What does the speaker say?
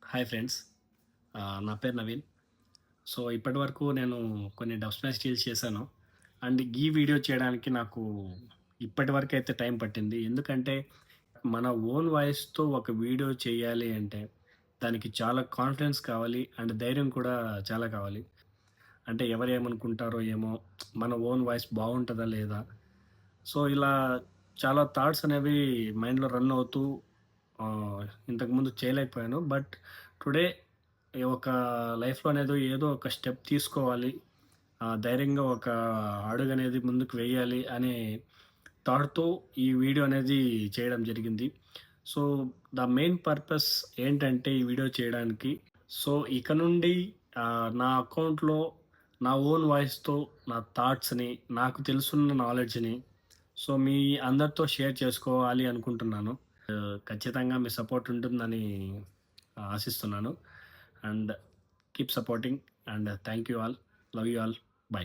Hi friends. నా పేరు Naveen. So, ఇప్పటివరకు నేను కొన్ని డబ్ స్మాష్ డీల్స్ చేశాను. అండ్ ఈ వీడియో చేయడానికి నాకు ఇప్పటివరకైతే టైం పట్టింది. ఎందుకంటే, మన ఓన్ వాయిస్‌తో ఒక వీడియో చేయాలి అంటే, దానికి చాలా కాన్ఫిడెన్స్ కావాలి. అండ్ ధైర్యం కూడా చాలా కావాలి. అంటే ఎవరేమనుకుంటారో ఏమో, మన ఓన్ వాయిస్ బావుంటదా లేదా? సో, ఇలా చాలా థాట్స్ అనేవి మైండ్‌లో రన్ అవుతూ ఇంతకుముందు చేయలేకపోయాను. బట్ టుడే ఒక లైఫ్‌లో అనేది ఏదో ఒక స్టెప్ తీసుకోవాలి. ధైర్యంగా ఒక అడుగనేది ముందుకు వేయాలి అనే థాట్‌తో ఈ వీడియో అనేది చేయడం జరిగింది. సో, ద మెయిన్ పర్పస్ ఏంటంటే ఈ వీడియో చేయడానికి, సో, ఇక నుండి నా అకౌంట్‌లో నా ఓన్ వాయిస్‌తో నా థాట్స్‌ని, నాకు తెలుసున్న నాలెడ్జ్‌ని సో, మీ అందరితో షేర్ చేసుకోవాలి అనుకుంటున్నాను. ఖచ్చితంగా మీ సపోర్ట్ ఉంటుందని ఆశిస్తున్నాను. And keep supporting and thank you all. Love you all. By.